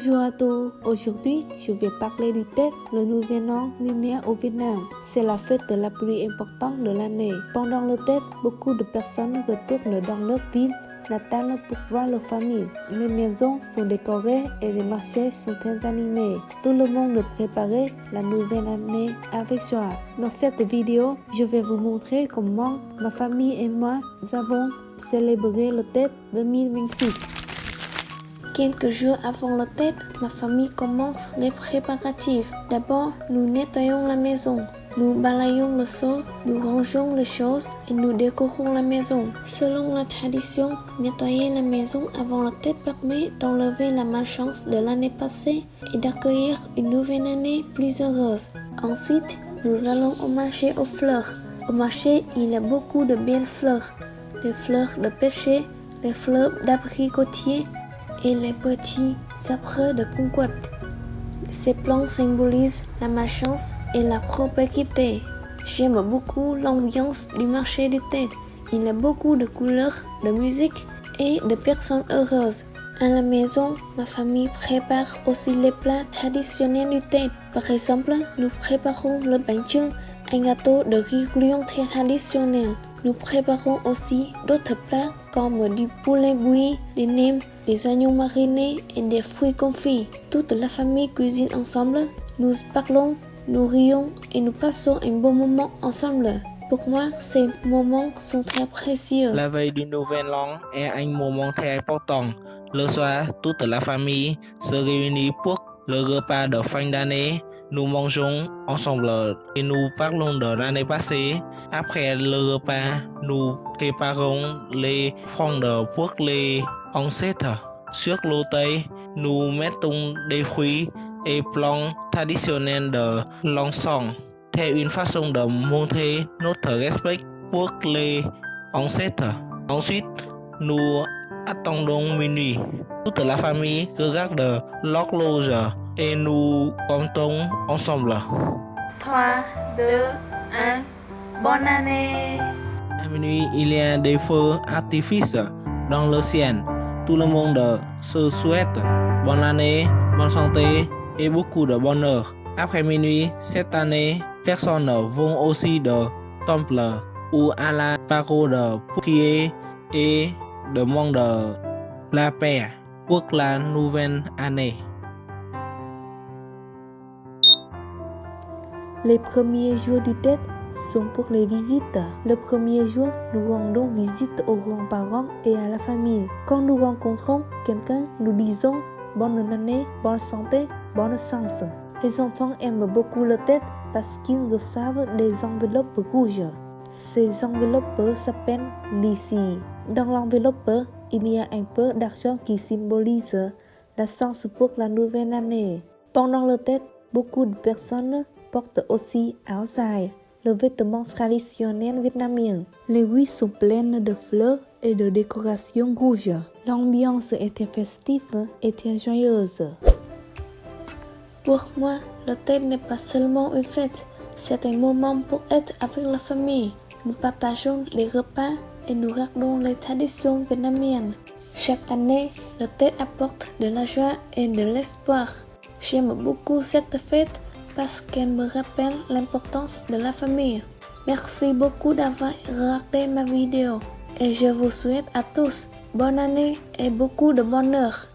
Bonjour à tous, aujourd'hui je vais parler du Tết, le nouvel an lunaire au Vietnam. C'est la fête la plus importante de l'année. Pendant le Tết, beaucoup de personnes retournent dans leur ville natale pour voir leur famille. Les maisons sont décorées et les marchés sont très animés. Tout le monde prépare la nouvelle année avec joie. Dans cette vidéo, je vais vous montrer comment ma famille et moi avons célébré le Tết 2026. Quelques jours avant le Tết, ma famille commence les préparatifs. D'abord, nous nettoyons la maison. Nous balayons le sol, nous rangeons les choses et nous décorons la maison. Selon la tradition, nettoyer la maison avant le Tết permet d'enlever la malchance de l'année passée et d'accueillir une nouvelle année plus heureuse. Ensuite, nous allons au marché aux fleurs. Au marché, il y a beaucoup de belles fleurs. Les fleurs de pêcher, les fleurs d'abricotier et les petits arbres de conquête. Ces plantes symbolisent la malchance et la prospérité. J'aime beaucoup l'ambiance du marché du Tết. Il y a beaucoup de couleurs, de musique et de personnes heureuses. À la maison, ma famille prépare aussi les plats traditionnels du Tết. Par exemple, nous préparons le bánh chưng, un gâteau de riz bouillon très traditionnel. Nous préparons aussi d'autres plats comme du poulet bouilli, des nems, des oignons marinés et des fruits confits. Toute la famille cuisine ensemble. Nous parlons, nous rions et nous passons un bon moment ensemble. Pour moi, ces moments sont très précieux. La veille du Nouvel An est un moment très important. Le soir, toute la famille se réunit pour le repas de fin d'année. Nous mangeons ensemble et nous parlons de l'année passée. Après le repas, nous préparons les offrandes pour les ancêtres. Sur l'autel, nous mettons des fruits et plantes traditionnelles de l'encens. C'est une façon de montrer notre respect pour les ancêtres. Ensuite, nous attendons minuit. Toute la famille regarde l'horloge et nous comptons ensemble. 3, 2, 1, bonne année! À minuit, il y a des feux artifices dans le ciel. Tout le monde se souhaite bonne année, bonne santé et beaucoup de bonheur. Après minuit, cette année, personnes vont aussi de temple ou à la parole pour prier et demander la paix pour la nouvelle année. Les premiers jours du Tết sont pour les visites. Le premier jour, nous rendons visite aux grands-parents et à la famille. Quand nous rencontrons quelqu'un, nous disons bonne année, bonne santé, bonne chance. Les enfants aiment beaucoup le Tết parce qu'ils reçoivent des enveloppes rouges. Ces enveloppes s'appellent lì. Dans l'enveloppe, il y a un peu d'argent qui symbolise la chance pour la nouvelle année. Pendant le Tết, beaucoup de personnes portent aussi áo dài, le vêtement traditionnel vietnamien. Les rues sont pleines de fleurs et de décorations rouges. L'ambiance était festive et très joyeuse. Pour moi, le Tết n'est pas seulement une fête, c'est un moment pour être avec la famille. Nous partageons les repas et nous regardons les traditions vietnamiennes. Chaque année, le Tết apporte de la joie et de l'espoir. J'aime beaucoup cette fête parce qu'elle me rappelle l'importance de la famille. Merci beaucoup d'avoir regardé ma vidéo et je vous souhaite à tous bonne année et beaucoup de bonheur.